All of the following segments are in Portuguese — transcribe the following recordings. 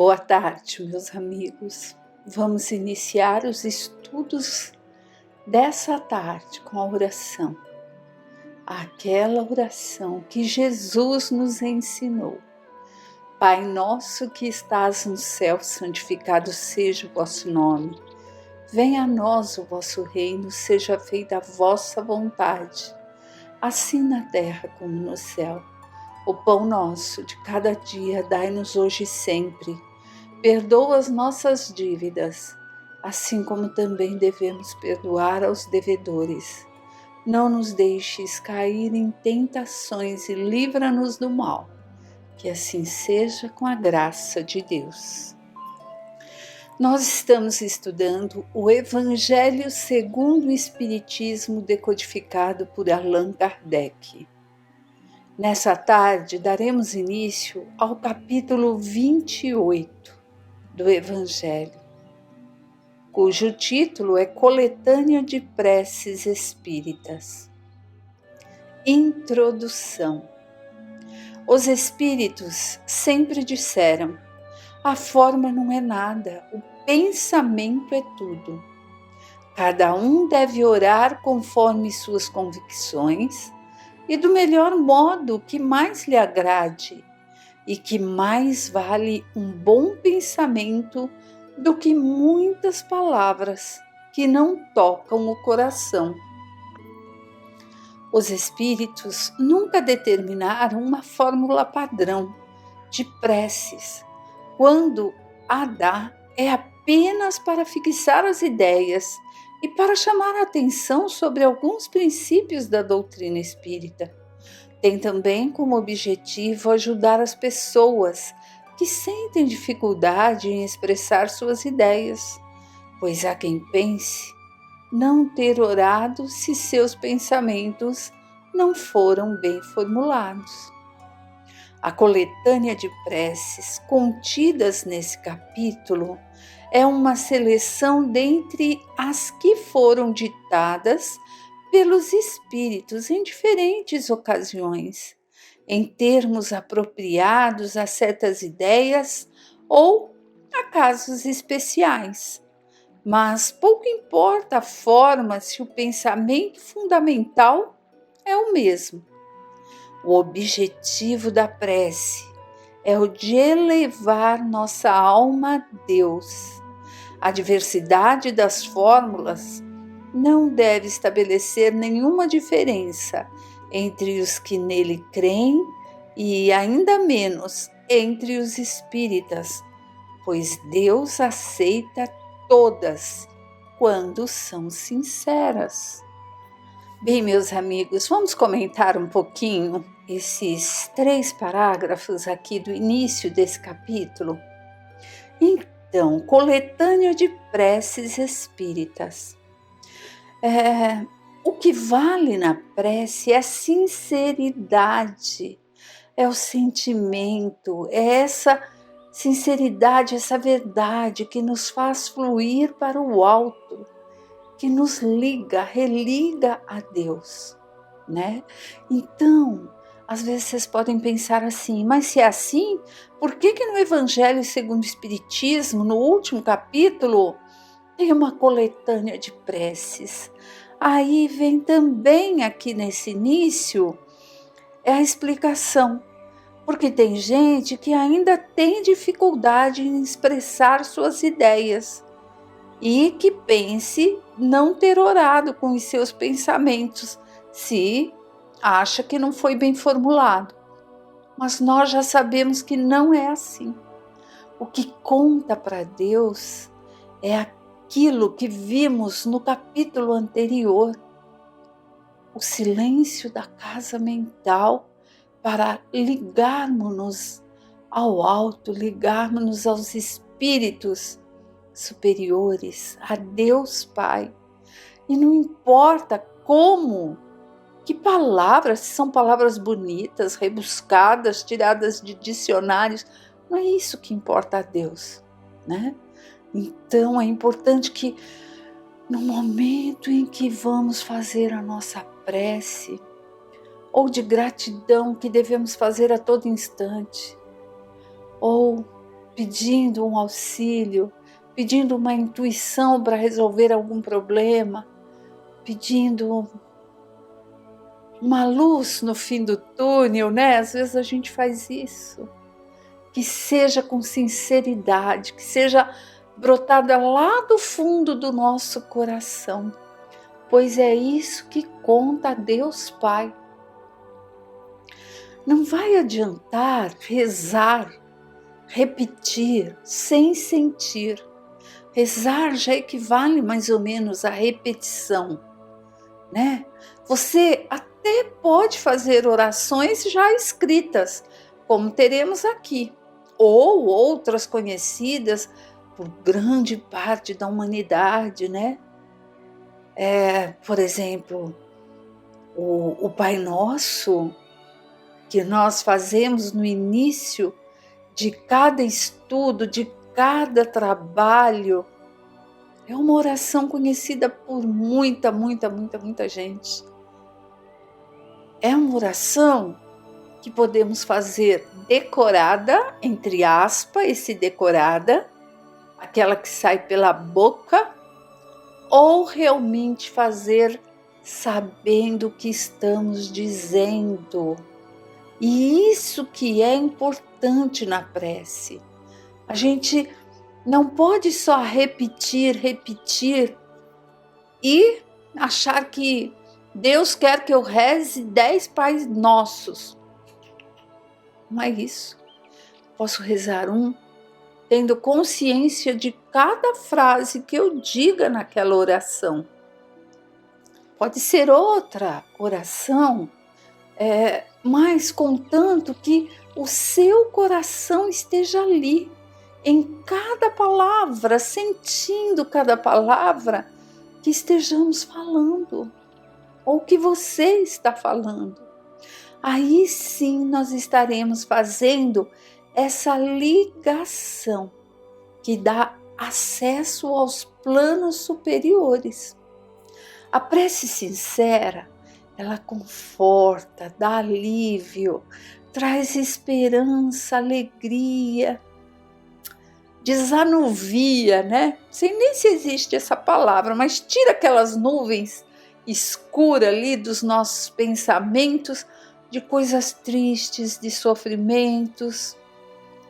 Boa tarde, meus amigos. Vamos iniciar os estudos dessa tarde com a oração. Aquela oração que Jesus nos ensinou. Pai nosso que estás no céu, santificado seja o vosso nome. Venha a nós o vosso reino, seja feita a vossa vontade, assim na terra como no céu. O pão nosso de cada dia dai-nos hoje e sempre. Perdoa as nossas dívidas, assim como também devemos perdoar aos devedores. Não nos deixes cair em tentações e livra-nos do mal. Que assim seja com a graça de Deus. Nós estamos estudando o Evangelho segundo o Espiritismo decodificado por Allan Kardec. Nessa tarde daremos início ao capítulo 28 do Evangelho, cujo título é Coletânea de Preces Espíritas. Introdução. Os espíritos sempre disseram: a forma não é nada, o pensamento é tudo. Cada um deve orar conforme suas convicções e do melhor modo que mais lhe agrade, e que mais vale um bom pensamento do que muitas palavras que não tocam o coração. Os espíritos nunca determinaram uma fórmula padrão de preces. Quando a dá, é apenas para fixar as ideias e para chamar a atenção sobre alguns princípios da doutrina espírita. Tem também como objetivo ajudar as pessoas que sentem dificuldade em expressar suas ideias, pois há quem pense não ter orado se seus pensamentos não foram bem formulados. A coletânea de preces contidas nesse capítulo é uma seleção dentre as que foram ditadas pelos espíritos em diferentes ocasiões, em termos apropriados a certas ideias ou a casos especiais. Mas pouco importa a forma se o pensamento fundamental é o mesmo. O objetivo da prece é o de elevar nossa alma a Deus. A diversidade das fórmulas não deve estabelecer nenhuma diferença entre os que nele creem e ainda menos entre os espíritas, pois Deus aceita todas quando são sinceras. Bem, meus amigos, vamos comentar um pouquinho esses 3 parágrafos aqui do início desse capítulo? Então, coletânea de preces espíritas. O que vale na prece é a sinceridade, é o sentimento, é essa sinceridade, essa verdade que nos faz fluir para o alto, que nos religa a Deus, né? Então, às vezes vocês podem pensar assim, mas se é assim, por que no Evangelho segundo o Espiritismo, no último capítulo, tem uma coletânea de preces? Aí vem também aqui nesse início a explicação, porque tem gente que ainda tem dificuldade em expressar suas ideias e que pense não ter orado com os seus pensamentos, se acha que não foi bem formulado. Mas nós já sabemos que não é assim. O que conta para Deus é aquilo que vimos no capítulo anterior, o silêncio da casa mental para ligarmos-nos ao alto, ligarmos-nos aos espíritos superiores, a Deus Pai. E não importa como, que palavras, se são palavras bonitas, rebuscadas, tiradas de dicionários, não é isso que importa a Deus, né? Então é importante que no momento em que vamos fazer a nossa prece, ou de gratidão que devemos fazer a todo instante, ou pedindo um auxílio, pedindo uma intuição para resolver algum problema, pedindo uma luz no fim do túnel, né? Às vezes a gente faz isso. Que seja com sinceridade, que seja brotada lá do fundo do nosso coração, pois é isso que conta a Deus Pai. Não vai adiantar rezar, repetir sem sentir. Rezar já equivale mais ou menos à repetição, né? Você até pode fazer orações já escritas, como teremos aqui, ou outras conhecidas por grande parte da humanidade, né? Por exemplo, o Pai Nosso, que nós fazemos no início de cada estudo, de cada trabalho, é uma oração conhecida por muita gente. É uma oração que podemos fazer decorada, entre aspas, esse decorada, aquela que sai pela boca, ou realmente fazer sabendo o que estamos dizendo. E isso que é importante na prece. A gente não pode só repetir e achar que Deus quer que eu reze 10 Pais Nossos. Não é isso. Posso rezar um, tendo consciência de cada frase que eu diga naquela oração. Pode ser outra oração, mas contanto que o seu coração esteja ali, em cada palavra, sentindo cada palavra que estejamos falando, ou que você está falando. Aí sim nós estaremos fazendo essa ligação que dá acesso aos planos superiores. A prece sincera, ela conforta, dá alívio, traz esperança, alegria, desanuvia, né? Não sei nem se existe essa palavra, mas tira aquelas nuvens escuras ali dos nossos pensamentos, de coisas tristes, de sofrimentos,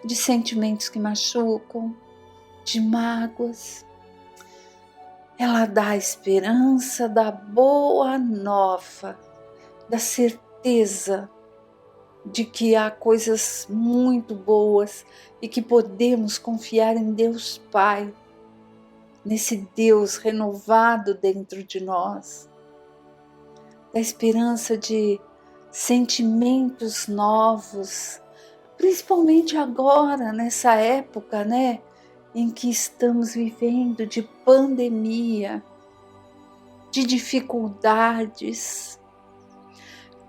de sentimentos que machucam, de mágoas. Ela dá a esperança da boa nova, da certeza de que há coisas muito boas e que podemos confiar em Deus Pai, nesse Deus renovado dentro de nós, da esperança de sentimentos novos, principalmente agora, nessa época, né, em que estamos vivendo de pandemia, de dificuldades.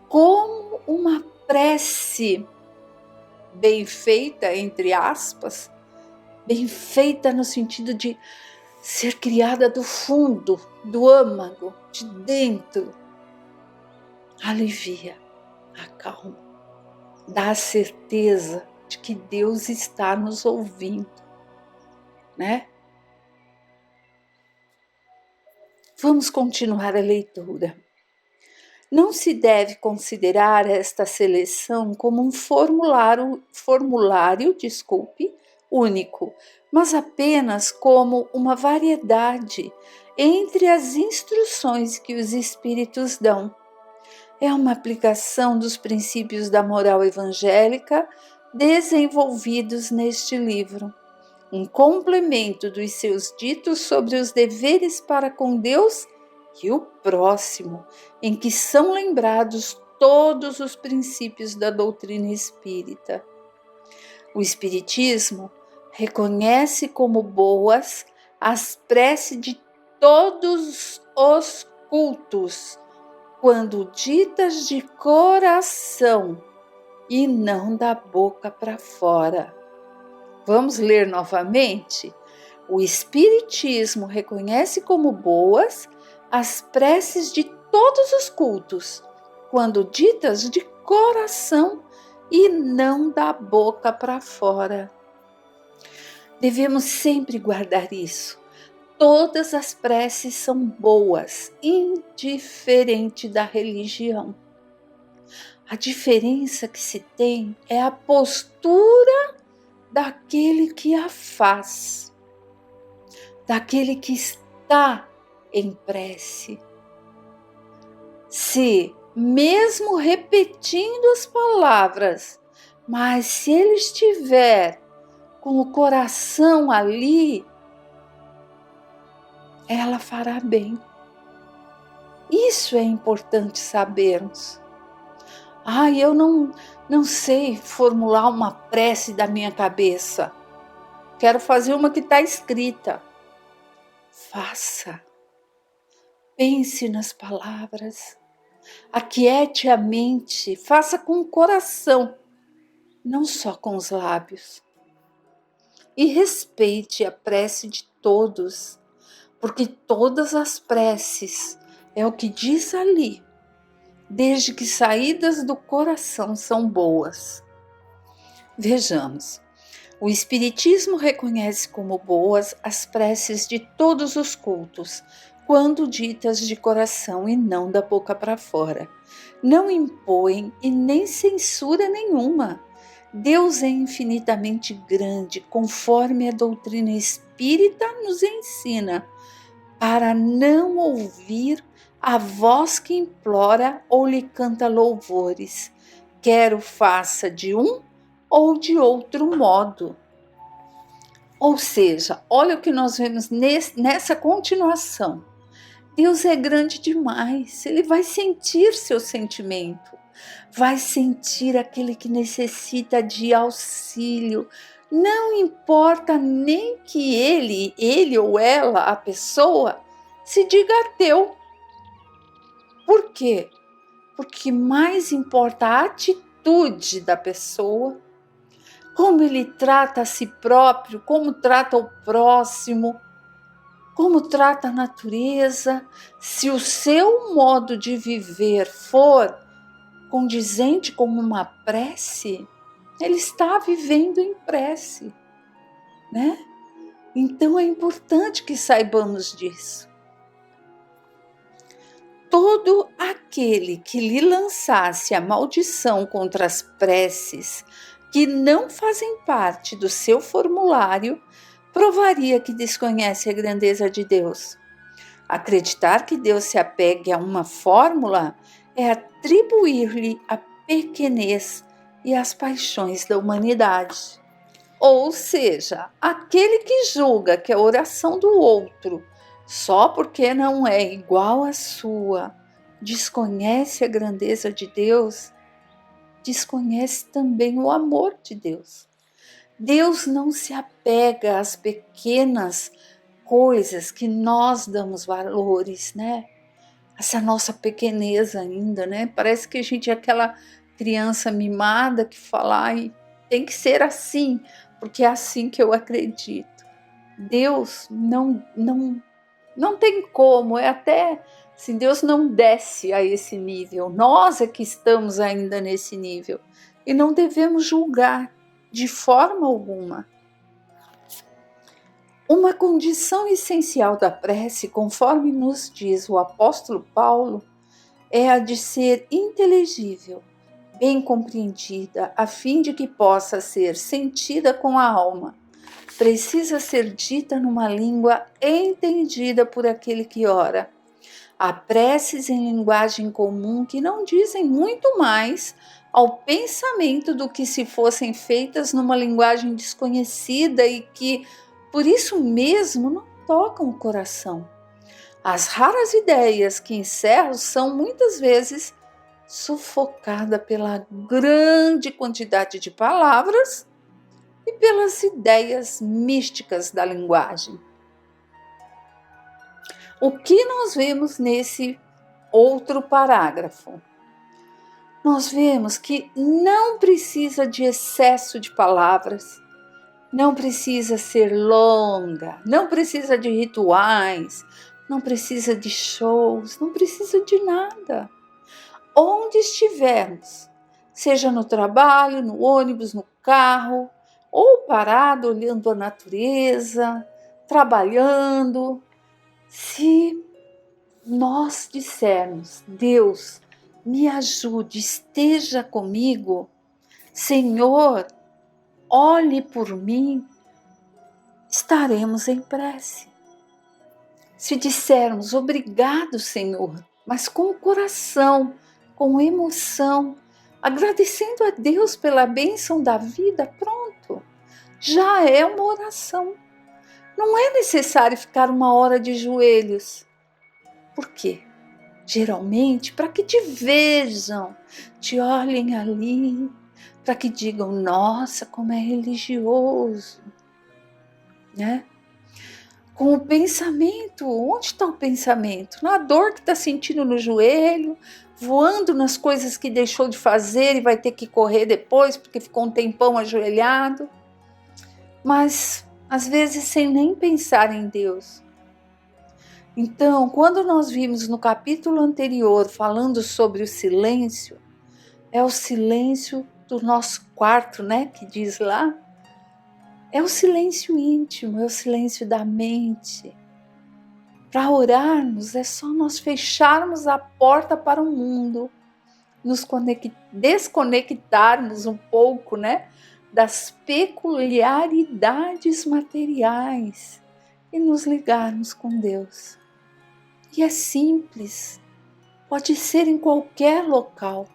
Como uma prece bem feita, entre aspas, bem feita no sentido de ser criada do fundo, do âmago, de dentro, alivia, acalma, dá a certeza de que Deus está nos ouvindo, né? Vamos continuar a leitura. Não se deve considerar esta seleção como um formulário único, mas apenas como uma variedade entre as instruções que os Espíritos dão. É uma aplicação dos princípios da moral evangélica desenvolvidos neste livro, um complemento dos seus ditos sobre os deveres para com Deus e o próximo, em que são lembrados todos os princípios da doutrina espírita. O Espiritismo reconhece como boas as preces de todos os cultos, quando ditas de coração e não da boca para fora. Vamos ler novamente? O Espiritismo reconhece como boas as preces de todos os cultos, quando ditas de coração e não da boca para fora. Devemos sempre guardar isso. Todas as preces são boas, indiferente da religião. A diferença que se tem é a postura daquele que a faz, daquele que está em prece. Se, mesmo repetindo as palavras, mas se ele estiver com o coração ali, ela fará bem. Isso é importante sabermos. Eu não sei formular uma prece da minha cabeça. Quero fazer uma que está escrita. Faça. Pense nas palavras. Aquiete a mente. Faça com o coração, não só com os lábios. E respeite a prece de todos, porque todas as preces, é o que diz ali, desde que saídas do coração são boas. Vejamos, o Espiritismo reconhece como boas as preces de todos os cultos, quando ditas de coração e não da boca para fora. Não impõe e nem censura nenhuma. Deus é infinitamente grande, conforme a doutrina espírita nos ensina, para não ouvir a voz que implora ou lhe canta louvores, quer o faça de um ou de outro modo. Ou seja, olha o que nós vemos nessa continuação. Deus é grande demais, Ele vai sentir seu sentimento, vai sentir aquele que necessita de auxílio. Não importa nem que ele ou ela, a pessoa, se diga ateu. Por quê? Porque mais importa a atitude da pessoa, como ele trata a si próprio, como trata o próximo, como trata a natureza. Se o seu modo de viver for condizente com uma prece, ele está vivendo em prece, né? Então é importante que saibamos disso. Todo aquele que lhe lançasse a maldição contra as preces que não fazem parte do seu formulário, provaria que desconhece a grandeza de Deus. Acreditar que Deus se apegue a uma fórmula é atribuir-lhe a pequenez e as paixões da humanidade. Ou seja, aquele que julga que a oração do outro, só porque não é igual à sua, desconhece a grandeza de Deus, desconhece também o amor de Deus. Deus não se apega às pequenas coisas que nós damos valores, né? Essa nossa pequenez ainda, né? Parece que a gente é aquela criança mimada que fala, tem que ser assim, porque é assim que eu acredito. Deus não tem como, é até assim, Deus não desce a esse nível. Nós é que estamos ainda nesse nível e não devemos julgar de forma alguma. Uma condição essencial da prece, conforme nos diz o apóstolo Paulo, é a de ser inteligível, bem compreendida, a fim de que possa ser sentida com a alma. Precisa ser dita numa língua entendida por aquele que ora. Há preces em linguagem comum que não dizem muito mais ao pensamento do que se fossem feitas numa linguagem desconhecida e que, por isso mesmo, não tocam o coração. As raras ideias que encerro são muitas vezes sufocadas pela grande quantidade de palavras e pelas ideias místicas da linguagem. O que nós vemos nesse outro parágrafo? Nós vemos que não precisa de excesso de palavras, não precisa ser longa, não precisa de rituais, não precisa de shows, não precisa de nada. Onde estivermos, seja no trabalho, no ônibus, no carro, ou parado olhando a natureza, trabalhando. Se nós dissermos: Deus, me ajude, esteja comigo, Senhor, olhe por mim, estaremos em prece. Se dissermos: obrigado, Senhor, mas com o coração, com emoção, agradecendo a Deus pela bênção da vida, pronto, já é uma oração. Não é necessário ficar 1 hora de joelhos. Por quê? Geralmente, para que te vejam, te olhem ali, para que digam: nossa, como é religioso, né? Com o pensamento, onde está o pensamento? Na dor que está sentindo no joelho, voando nas coisas que deixou de fazer e vai ter que correr depois porque ficou um tempão ajoelhado. Mas, às vezes, sem nem pensar em Deus. Então, quando nós vimos no capítulo anterior falando sobre o silêncio, é o silêncio do nosso quarto, né, que diz lá. É o silêncio íntimo, é o silêncio da mente. Para orarmos é só nós fecharmos a porta para o mundo, nos desconectarmos um pouco, né, das peculiaridades materiais e nos ligarmos com Deus. E é simples, pode ser em qualquer local.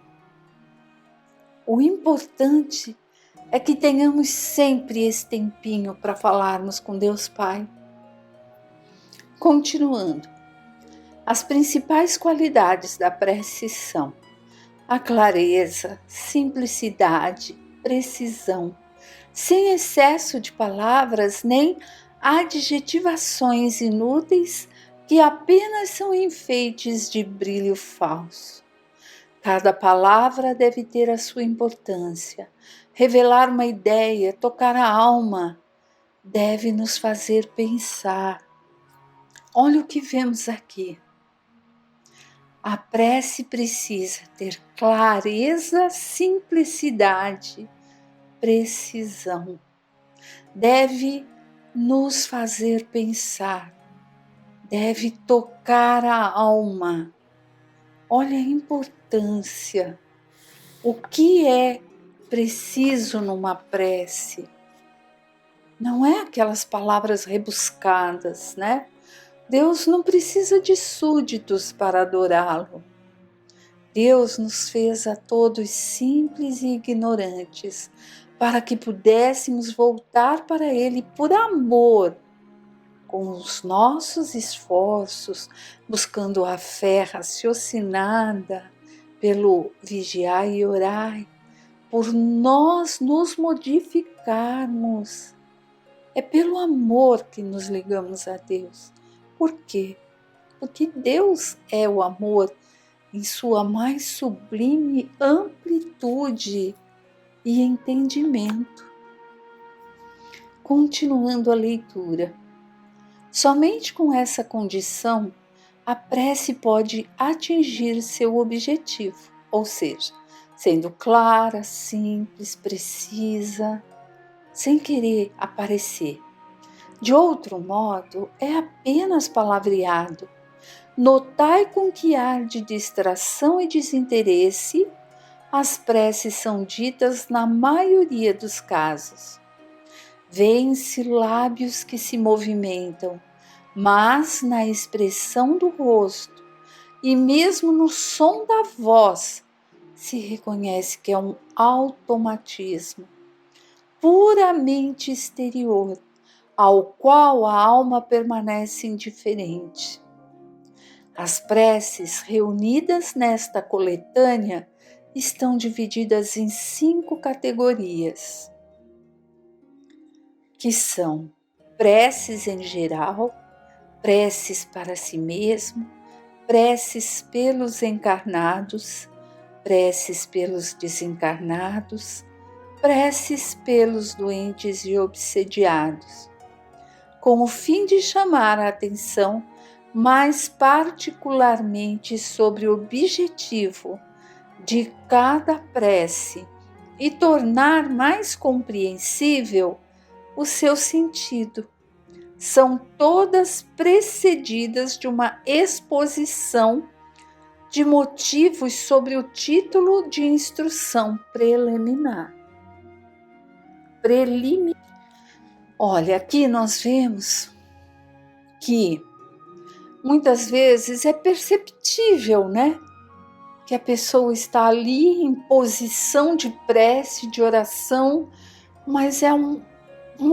O importante é que tenhamos sempre esse tempinho para falarmos com Deus Pai. Continuando, as principais qualidades da prece são a clareza, simplicidade, precisão, sem excesso de palavras nem adjetivações inúteis que apenas são enfeites de brilho falso. Cada palavra deve ter a sua importância, revelar uma ideia, tocar a alma, deve nos fazer pensar. Olha o que vemos aqui. A prece precisa ter clareza, simplicidade, precisão. Deve nos fazer pensar, deve tocar a alma. Olha a importância. O que é preciso numa prece? Não é aquelas palavras rebuscadas, né? Deus não precisa de súditos para adorá-lo. Deus nos fez a todos simples e ignorantes, para que pudéssemos voltar para Ele por amor, com os nossos esforços, buscando a fé raciocinada, pelo vigiar e orar, por nós nos modificarmos. É pelo amor que nos ligamos a Deus. Por quê? Porque Deus é o amor em sua mais sublime amplitude e entendimento. Continuando a leitura. Somente com essa condição, a prece pode atingir seu objetivo, ou seja, sendo clara, simples, precisa, sem querer aparecer. De outro modo, é apenas palavreado. Notai com que ar de distração e desinteresse as preces são ditas na maioria dos casos. Vêem-se lábios que se movimentam, mas na expressão do rosto e mesmo no som da voz se reconhece que é um automatismo puramente exterior, ao qual a alma permanece indiferente. As preces reunidas nesta coletânea estão divididas em 5 categorias, que são preces em geral, preces para si mesmo, preces pelos encarnados, preces pelos desencarnados, preces pelos doentes e obsediados, com o fim de chamar a atenção mais particularmente sobre o objetivo de cada prece e tornar mais compreensível o seu sentido. São todas precedidas de uma exposição de motivos sobre o título de instrução preliminar. Olha, aqui nós vemos que muitas vezes é perceptível, né? Que a pessoa está ali em posição de prece, de oração, mas é um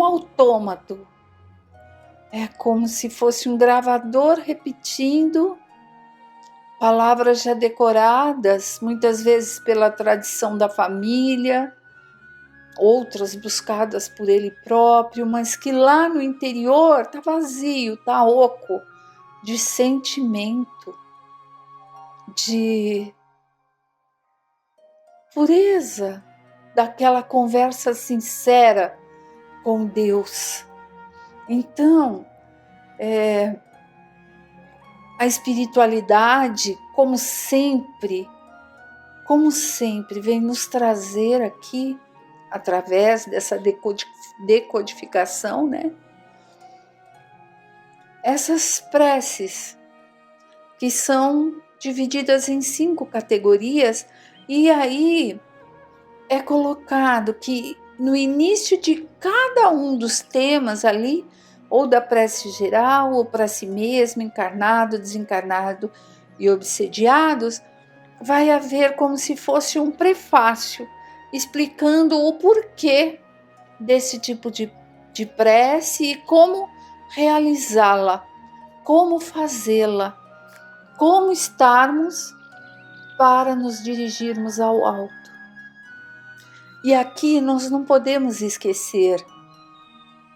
autômato. É como se fosse um gravador repetindo palavras já decoradas, muitas vezes pela tradição da família, outras buscadas por ele próprio, mas que lá no interior está vazio, está oco de sentimento, de pureza, daquela conversa sincera com Deus. Então, a espiritualidade, como sempre, vem nos trazer aqui, através dessa decodificação, né? Essas preces, que são divididas em 5 categorias, e aí é colocado que no início de cada um dos temas ali, ou da prece geral, ou para si mesmo, encarnado, desencarnado e obsediados, vai haver como se fosse um prefácio, explicando o porquê desse tipo de prece e como realizá-la, como fazê-la, como estarmos para nos dirigirmos ao alto. E aqui nós não podemos esquecer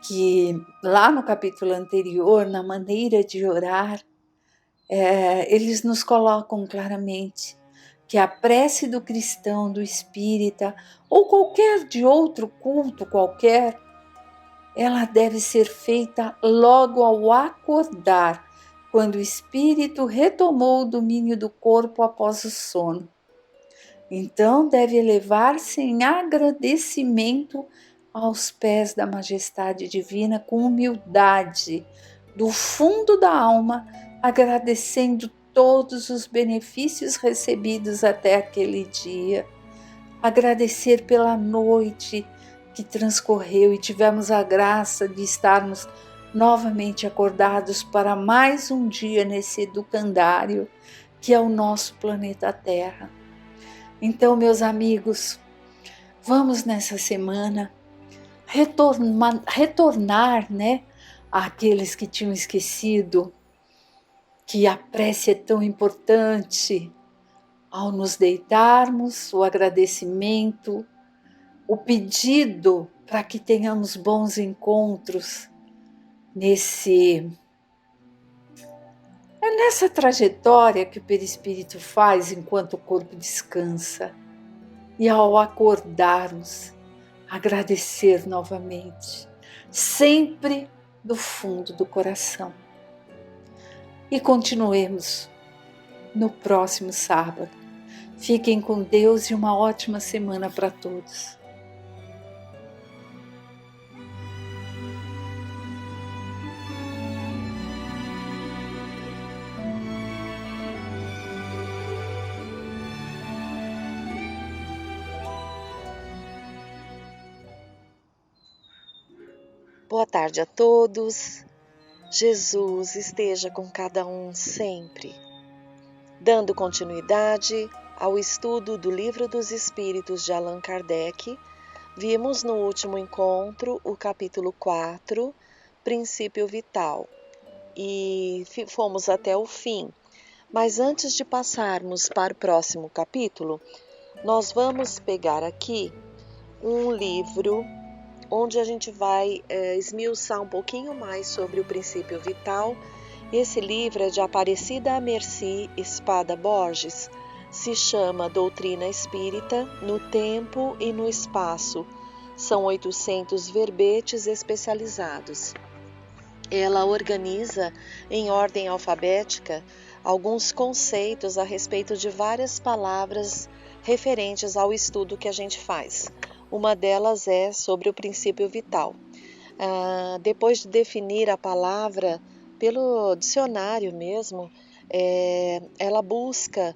que lá no capítulo anterior, na maneira de orar, eles nos colocam claramente que a prece do cristão, do espírita ou qualquer de outro culto qualquer, ela deve ser feita logo ao acordar, quando o espírito retomou o domínio do corpo após o sono. Então deve elevar-se em agradecimento aos pés da majestade divina com humildade, do fundo da alma, agradecendo todos os benefícios recebidos até aquele dia. Agradecer pela noite que transcorreu e tivemos a graça de estarmos novamente acordados para mais um dia nesse educandário que é o nosso planeta Terra. Então, meus amigos, vamos nessa semana retornar, né, àqueles que tinham esquecido que a prece é tão importante. Ao nos deitarmos, o agradecimento, o pedido para que tenhamos bons encontros nessa trajetória que o perispírito faz enquanto o corpo descansa. E ao acordarmos, agradecer novamente, sempre do fundo do coração. E continuemos no próximo sábado. Fiquem com Deus e uma ótima semana para todos. Boa tarde a todos. Jesus esteja com cada um sempre. Dando continuidade ao estudo do Livro dos Espíritos de Allan Kardec, vimos no último encontro o capítulo 4, Princípio Vital, e fomos até o fim. Mas antes de passarmos para o próximo capítulo, nós vamos pegar aqui um livro onde a gente vai esmiuçar um pouquinho mais sobre o princípio vital. Esse livro é de Aparecida Merci Espada Borges, se chama Doutrina Espírita no Tempo e no Espaço. São 800 verbetes especializados. Ela organiza em ordem alfabética alguns conceitos a respeito de várias palavras referentes ao estudo que a gente faz. Uma delas é sobre o princípio vital. Depois de definir a palavra pelo dicionário mesmo, ela busca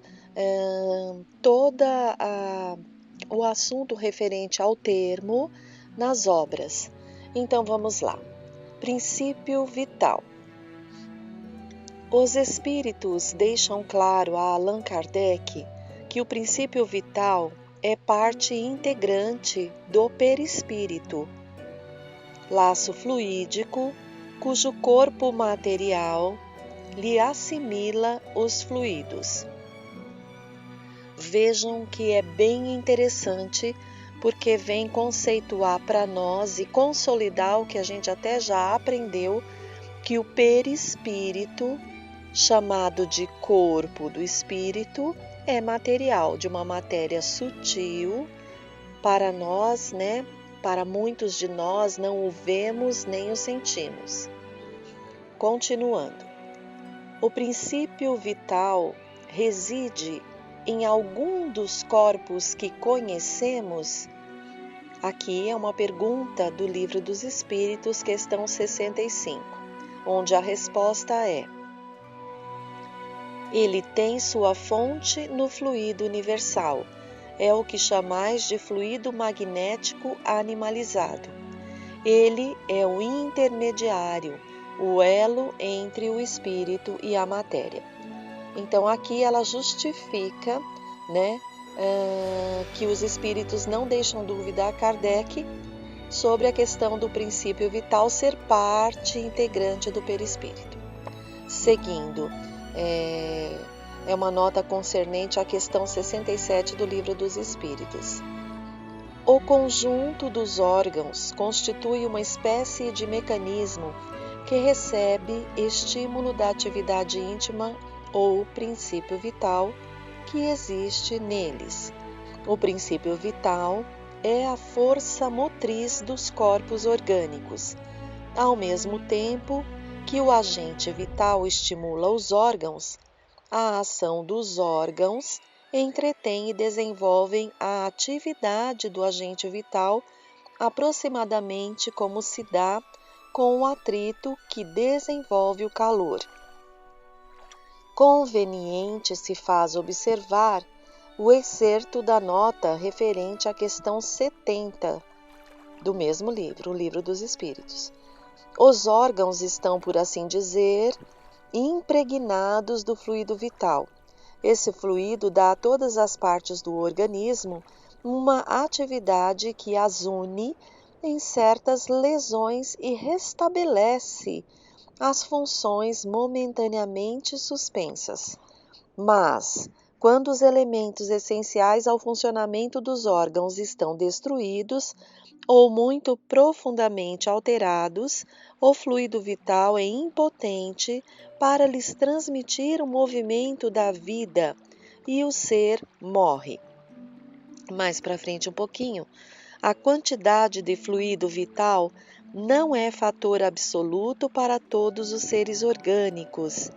o assunto referente ao termo nas obras. Então vamos lá. Princípio vital. Os espíritos deixam claro a Allan Kardec que o princípio vital é parte integrante do perispírito, laço fluídico cujo corpo material lhe assimila os fluidos. Vejam que é bem interessante porque vem conceituar para nós e consolidar o que a gente até já aprendeu, que o perispírito, chamado de corpo do espírito, é material, de uma matéria sutil. Para nós, né? Para muitos de nós não o vemos nem o sentimos. Continuando. O princípio vital reside em algum dos corpos que conhecemos? Aqui é uma pergunta do Livro dos Espíritos, questão 65, onde a resposta é: ele tem sua fonte no fluido universal. É o que chamais de fluido magnético animalizado. Ele é o intermediário, o elo entre o espírito e a matéria. Então aqui ela justifica, né, que os espíritos não deixam dúvida a Kardec sobre a questão do princípio vital ser parte integrante do perispírito. Seguindo, é uma nota concernente à questão 67 do Livro dos Espíritos. O conjunto dos órgãos constitui uma espécie de mecanismo que recebe estímulo da atividade íntima ou princípio vital que existe neles. O princípio vital é a força motriz dos corpos orgânicos, ao mesmo tempo que o agente vital estimula os órgãos. A ação dos órgãos entretém e desenvolvem a atividade do agente vital aproximadamente como se dá com o atrito que desenvolve o calor. Conveniente se faz observar o excerto da nota referente à questão 70 do mesmo livro, o Livro dos Espíritos. Os órgãos estão, por assim dizer, impregnados do fluido vital. Esse fluido dá a todas as partes do organismo uma atividade que as une em certas lesões e restabelece as funções momentaneamente suspensas. Mas, quando os elementos essenciais ao funcionamento dos órgãos estão destruídos ou muito profundamente alterados, o fluido vital é impotente para lhes transmitir o movimento da vida e o ser morre. Mais para frente um pouquinho, a quantidade de fluido vital não é fator absoluto para todos os seres orgânicos.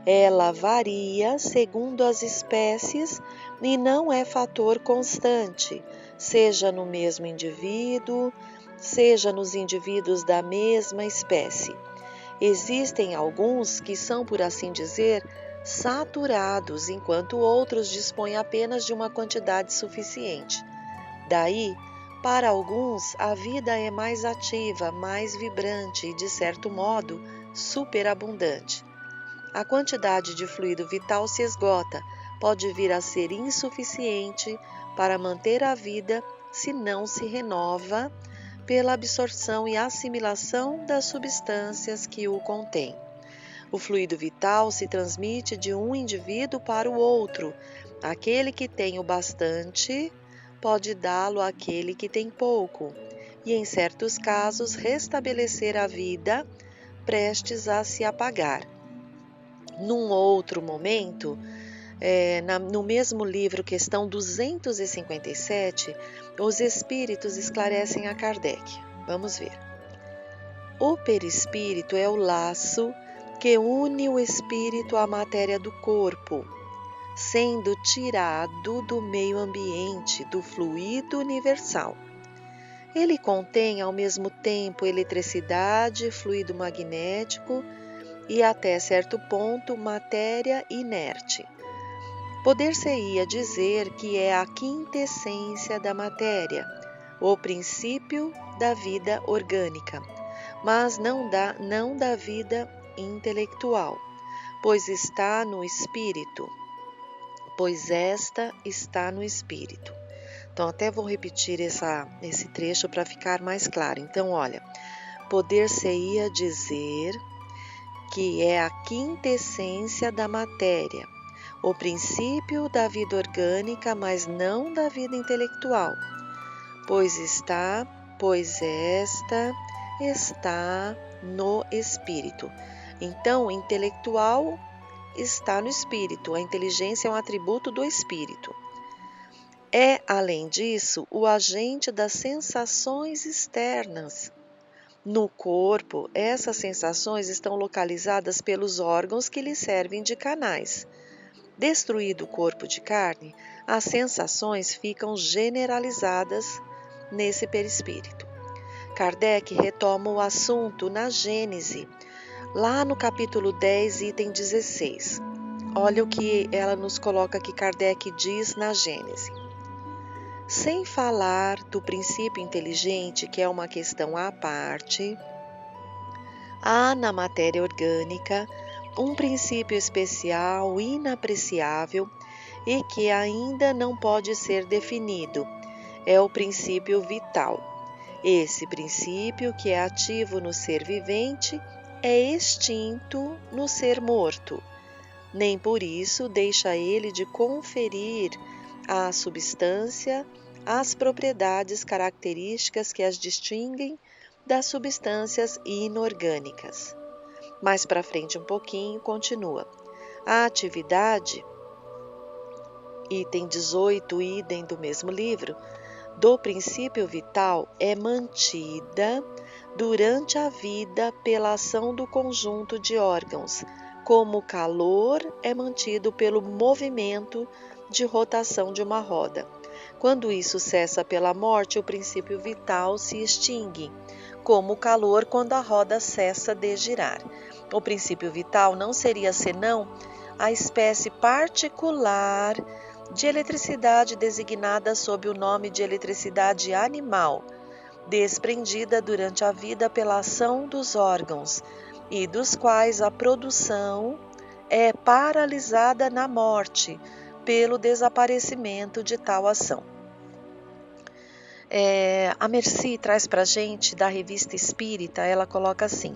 Ela varia segundo as espécies e não é fator constante, seja no mesmo indivíduo, seja nos indivíduos da mesma espécie. Existem alguns que são, por assim dizer, saturados, enquanto outros dispõem apenas de uma quantidade suficiente. Daí, para alguns, a vida é mais ativa, mais vibrante e, de certo modo, superabundante. A quantidade de fluido vital se esgota, pode vir a ser insuficiente para manter a vida se não se renova pela absorção e assimilação das substâncias que o contêm. O fluido vital se transmite de um indivíduo para o outro. Aquele que tem o bastante pode dá-lo àquele que tem pouco, e em certos casos restabelecer a vida prestes a se apagar. Num outro momento, no mesmo livro, questão 257, os espíritos esclarecem a Kardec. Vamos ver. O perispírito é o laço que une o espírito à matéria do corpo, sendo tirado do meio ambiente, do fluido universal. Ele contém ao mesmo tempo eletricidade, fluido magnético e até certo ponto matéria inerte. Poder-se-ia dizer que é a quintessência da matéria, o princípio da vida orgânica, mas não da vida intelectual, pois está no espírito, pois esta está no espírito. Então, até vou repetir esse trecho para ficar mais claro. Então, olha, poder-se-ia dizer que é a quintessência da matéria, o princípio da vida orgânica, mas não da vida intelectual, pois esta está no espírito. Então, o intelectual está no espírito, a inteligência é um atributo do espírito. É, além disso, o agente das sensações externas. No corpo, essas sensações estão localizadas pelos órgãos que lhe servem de canais. Destruído o corpo de carne, as sensações ficam generalizadas nesse perispírito. Kardec retoma o assunto na Gênese, lá no capítulo 10, item 16. Olha o que ela nos coloca que Kardec diz na Gênese. Sem falar do princípio inteligente, que é uma questão à parte, há na matéria orgânica um princípio especial, inapreciável e que ainda não pode ser definido. É o princípio vital. Esse princípio, que é ativo no ser vivente, é extinto no ser morto. Nem por isso deixa ele de conferir à substância as propriedades características que as distinguem das substâncias inorgânicas. Mais para frente um pouquinho, continua. A atividade, item 18, idem do mesmo livro, do princípio vital é mantida durante a vida pela ação do conjunto de órgãos, como o calor é mantido pelo movimento de rotação de uma roda. Quando isso cessa pela morte, o princípio vital se extingue, como o calor quando a roda cessa de girar. O princípio vital não seria senão a espécie particular de eletricidade designada sob o nome de eletricidade animal, desprendida durante a vida pela ação dos órgãos, e dos quais a produção é paralisada na morte pelo desaparecimento de tal ação. A Mercy traz para a gente da Revista Espírita, ela coloca assim: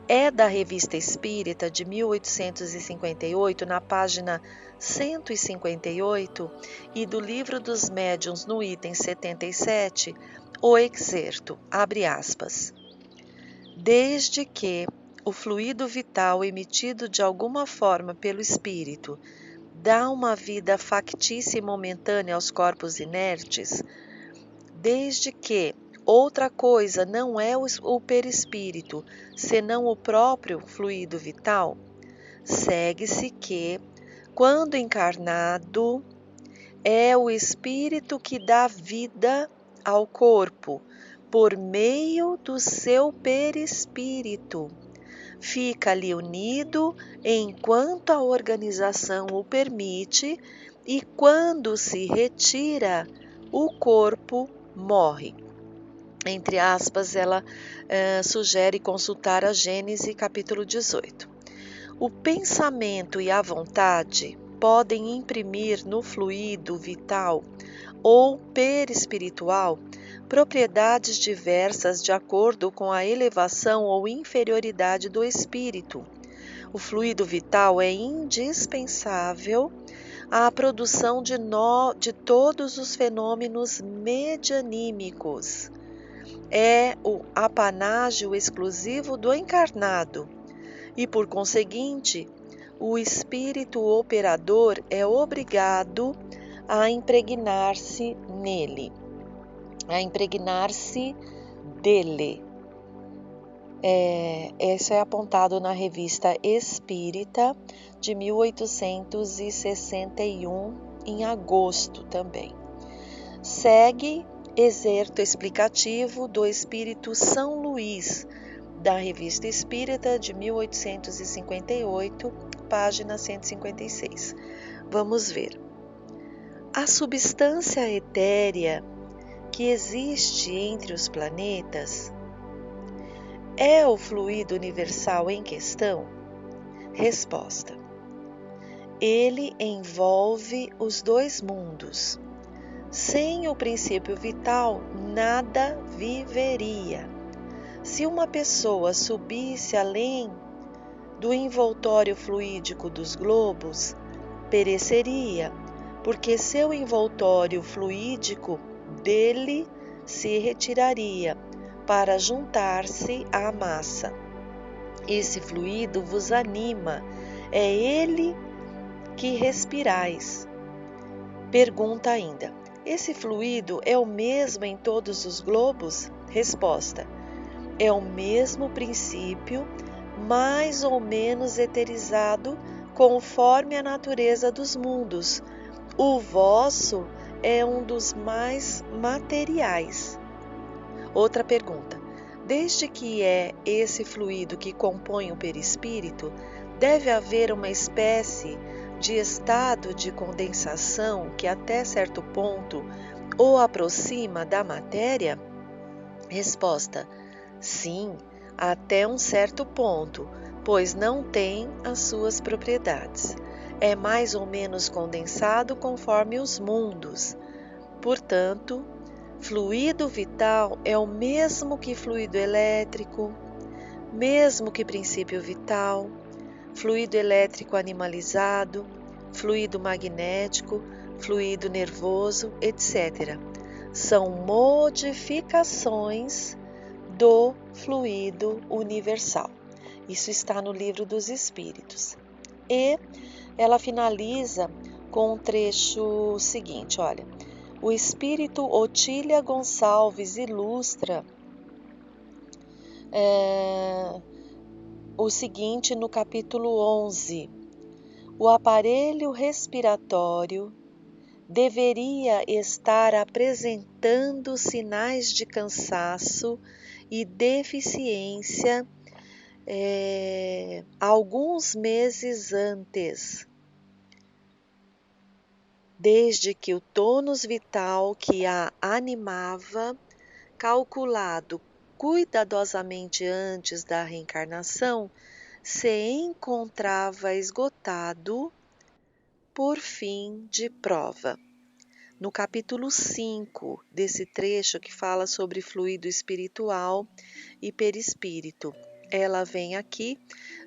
é da Revista Espírita de 1858, na página 158, e do Livro dos Médiuns, no item 77, o excerto, abre aspas. Desde que o fluido vital emitido de alguma forma pelo espírito dá uma vida factícia e momentânea aos corpos inertes, desde que outra coisa não é o perispírito, senão o próprio fluido vital, segue-se que, quando encarnado, é o espírito que dá vida ao corpo, por meio do seu perispírito. Fica ali unido enquanto a organização o permite e, quando se retira, o corpo morre. Entre aspas, ela sugere consultar a Gênese, capítulo 18. O pensamento e a vontade podem imprimir no fluido vital ou perispiritual propriedades diversas de acordo com a elevação ou inferioridade do espírito. O fluido vital é indispensável à produção de todos os fenômenos medianímicos. É o apanágio exclusivo do encarnado e, por conseguinte, o espírito operador é obrigado a impregnar-se nele, a impregnar-se dele. Isso é apontado na Revista Espírita de 1861, em agosto também. Segue excerto explicativo do Espírito São Luís, da Revista Espírita de 1858, página 156. Vamos ver. A substância etérea que existe entre os planetas é o fluido universal em questão? Resposta: ele envolve os dois mundos. Sem o princípio vital, nada viveria. Se uma pessoa subisse além do envoltório fluídico dos globos, pereceria, porque seu envoltório fluídico dele se retiraria para juntar-se à massa. Esse fluido vos anima, é ele que respirais. Pergunta ainda: esse fluido é o mesmo em todos os globos? Resposta: é o mesmo princípio, mais ou menos eterizado, conforme a natureza dos mundos. O vosso é um dos mais materiais. Outra pergunta: desde que é esse fluido que compõe o perispírito, deve haver uma espécie de estado de condensação que até certo ponto o aproxima da matéria? Resposta: sim, até um certo ponto, pois não tem as suas propriedades. É mais ou menos condensado conforme os mundos. Portanto, fluido vital é o mesmo que fluido elétrico, mesmo que princípio vital, fluido elétrico animalizado, fluido magnético, fluido nervoso, etc. São modificações do fluido universal. Isso está no Livro dos Espíritos. E ela finaliza com um trecho seguinte, olha. O espírito Otília Gonçalves ilustra o seguinte no capítulo 11. O aparelho respiratório deveria estar apresentando sinais de cansaço e deficiência alguns meses antes, desde que o tônus vital que a animava, calculado cuidadosamente antes da reencarnação, se encontrava esgotado por fim de prova. No capítulo 5 desse trecho que fala sobre fluido espiritual e perispírito, ela vem aqui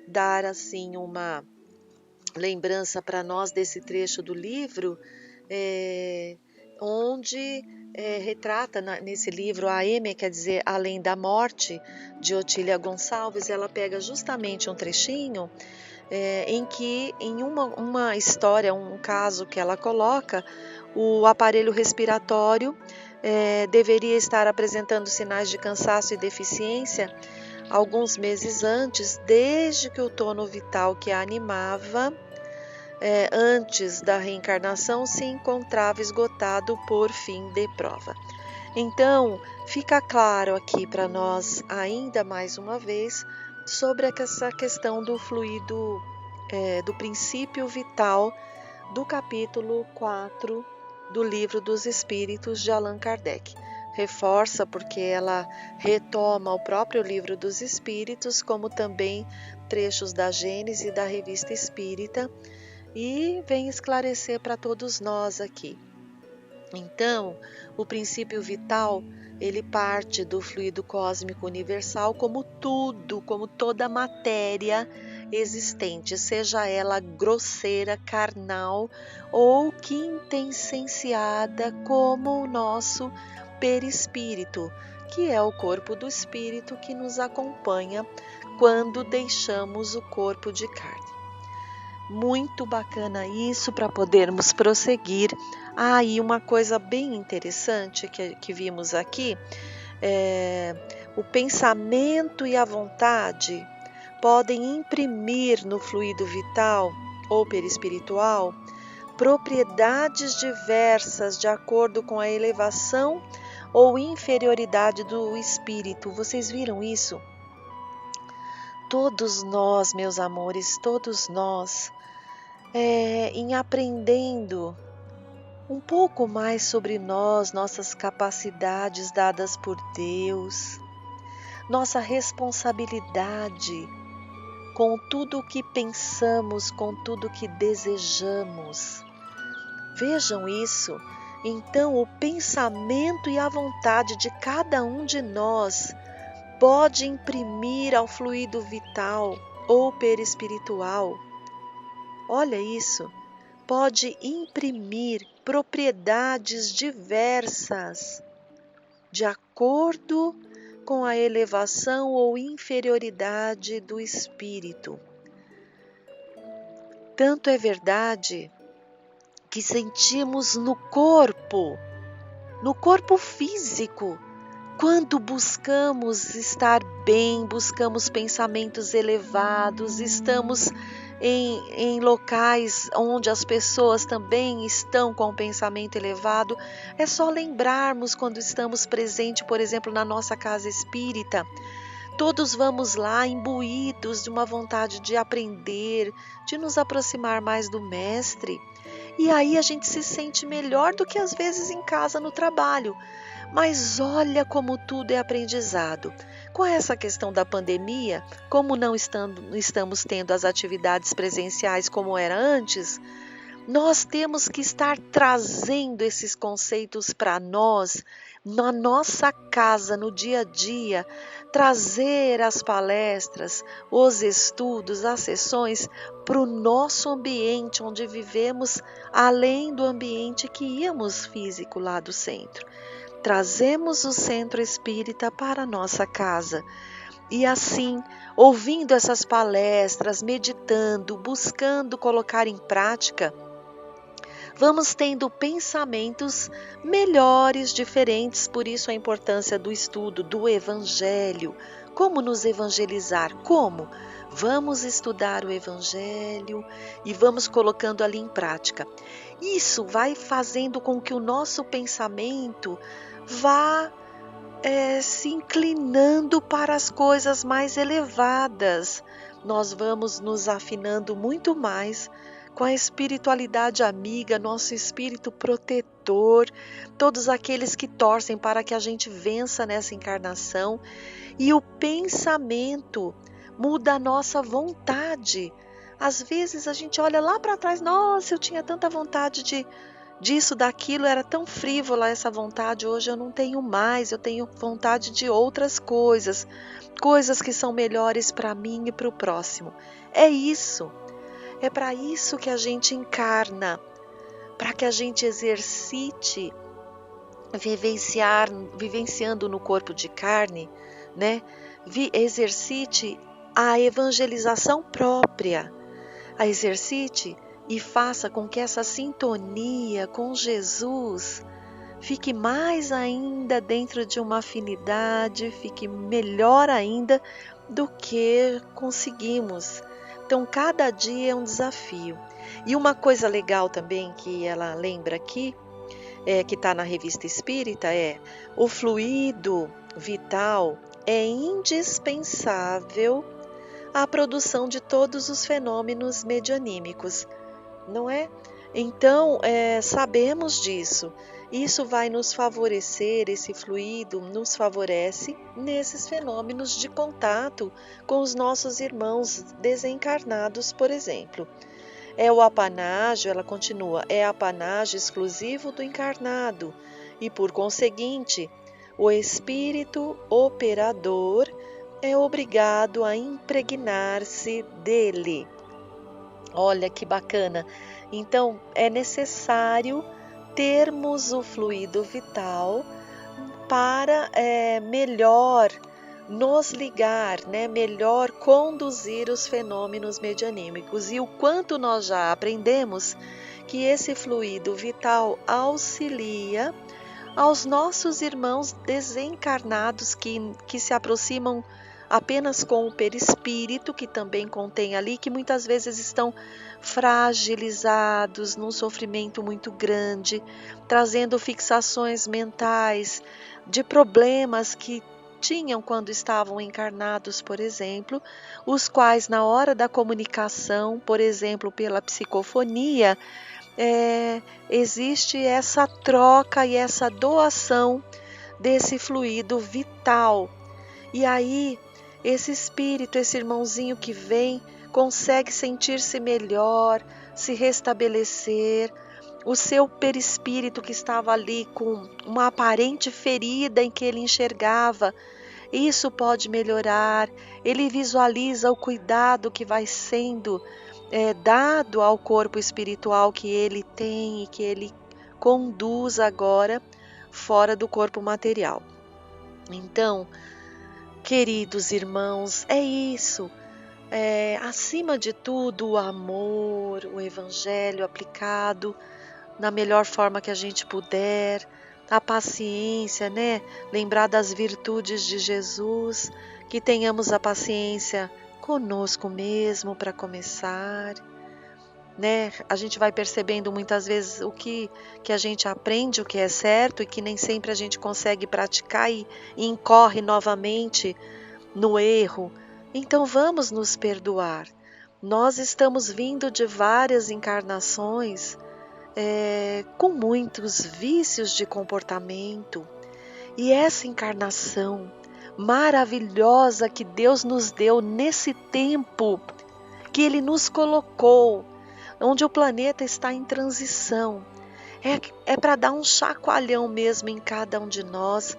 dar assim uma lembrança para nós desse trecho do livro, onde retrata nesse livro a Eme, quer dizer, Além da Morte, de Otília Gonçalves. Ela pega justamente um trechinho em que, em uma história, um caso que ela coloca, o aparelho respiratório deveria estar apresentando sinais de cansaço e deficiência alguns meses antes, desde que o tono vital que a animava antes da reencarnação se encontrava esgotado por fim de prova. Então, fica claro aqui para nós, ainda mais uma vez, sobre essa questão do fluido, do princípio vital do capítulo 4 do Livro dos Espíritos de Allan Kardec. Reforça porque ela retoma o próprio Livro dos Espíritos, como também trechos da Gênese e da Revista Espírita, e vem esclarecer para todos nós aqui. Então, o princípio vital, ele parte do fluido cósmico universal como tudo, como toda matéria existente, seja ela grosseira, carnal ou quintessenciada, como o nosso perispírito, que é o corpo do espírito que nos acompanha quando deixamos o corpo de carne. Muito bacana isso para podermos prosseguir. E uma coisa bem interessante que vimos aqui, O pensamento e a vontade podem imprimir no fluido vital ou perispiritual propriedades diversas de acordo com a elevação ou inferioridade do espírito. Vocês viram isso? Todos nós, meus amores, todos nós, em aprendendo um pouco mais sobre nós, nossas capacidades dadas por Deus, nossa responsabilidade com tudo o que pensamos, com tudo o que desejamos. Vejam isso. Então, o pensamento e a vontade de cada um de nós pode imprimir ao fluido vital ou perispiritual. Olha isso. Pode imprimir propriedades diversas de acordo com a elevação ou inferioridade do espírito. Tanto é verdade que sentimos no corpo físico, quando buscamos estar bem, buscamos pensamentos elevados, estamos em locais onde as pessoas também estão com um pensamento elevado. É só lembrarmos quando estamos presentes, por exemplo, na nossa casa espírita. Todos vamos lá imbuídos de uma vontade de aprender, de nos aproximar mais do Mestre. E aí a gente se sente melhor do que às vezes em casa, no trabalho. Mas olha como tudo é aprendizado. Com essa questão da pandemia, como não estamos tendo as atividades presenciais como era antes, nós temos que estar trazendo esses conceitos para nós, na nossa casa, no dia a dia, trazer as palestras, os estudos, as sessões para o nosso ambiente onde vivemos, além do ambiente que íamos físico lá do centro. Trazemos o centro espírita para a nossa casa. E assim, ouvindo essas palestras, meditando, buscando colocar em prática, vamos tendo pensamentos melhores, diferentes. Por isso a importância do estudo do Evangelho. Como nos evangelizar? Como? Vamos estudar o Evangelho e vamos colocando ali em prática. Isso vai fazendo com que o nosso pensamento vá se inclinando para as coisas mais elevadas. Nós vamos nos afinando muito mais com a espiritualidade amiga, nosso espírito protetor, todos aqueles que torcem para que a gente vença nessa encarnação. E o pensamento muda a nossa vontade. Às vezes a gente olha lá para trás, nossa, eu tinha tanta vontade disso, daquilo, era tão frívola essa vontade, hoje eu não tenho mais, eu tenho vontade de outras coisas, coisas que são melhores para mim e para o próximo. É isso, é para isso que a gente encarna, para que a gente exercite, vivenciando no corpo de carne, né? Exercite a evangelização própria, a exercite e faça com que essa sintonia com Jesus fique mais ainda dentro de uma afinidade, fique melhor ainda do que conseguimos. Então, cada dia é um desafio. E uma coisa legal também que ela lembra aqui, que está na Revista Espírita, o fluido vital é indispensável à produção de todos os fenômenos medianímicos, não é? Então, sabemos disso. Isso vai nos favorecer, esse fluido nos favorece nesses fenômenos de contato com os nossos irmãos desencarnados, por exemplo. O apanágio, ela continua, é apanágio exclusivo do encarnado e, por conseguinte, o espírito operador é obrigado a impregnar-se dele. Olha que bacana! Então, é necessário termos o fluido vital para melhor nos ligar, né? Melhor conduzir os fenômenos medianímicos. E o quanto nós já aprendemos que esse fluido vital auxilia aos nossos irmãos desencarnados que se aproximam apenas com o perispírito, que também contém ali, que muitas vezes estão fragilizados, num sofrimento muito grande, trazendo fixações mentais de problemas que tinham quando estavam encarnados, por exemplo, os quais na hora da comunicação, por exemplo, pela psicofonia, existe essa troca e essa doação desse fluido vital. E aí, esse espírito, esse irmãozinho que vem, consegue sentir-se melhor, se restabelecer. O seu perispírito que estava ali com uma aparente ferida em que ele enxergava, isso pode melhorar. Ele visualiza o cuidado que vai sendo dado ao corpo espiritual que ele tem e que ele conduz agora fora do corpo material. Então, queridos irmãos, é isso. Acima de tudo, o amor, o evangelho aplicado na melhor forma que a gente puder, a paciência, né? Lembrar das virtudes de Jesus, que tenhamos a paciência conosco mesmo para começar, né? A gente vai percebendo muitas vezes o que a gente aprende, o que é certo e que nem sempre a gente consegue praticar e incorre novamente no erro. Então vamos nos perdoar. Nós estamos vindo de várias encarnações com muitos vícios de comportamento. E essa encarnação maravilhosa que Deus nos deu nesse tempo que Ele nos colocou, onde o planeta está em transição, é para dar um chacoalhão mesmo em cada um de nós,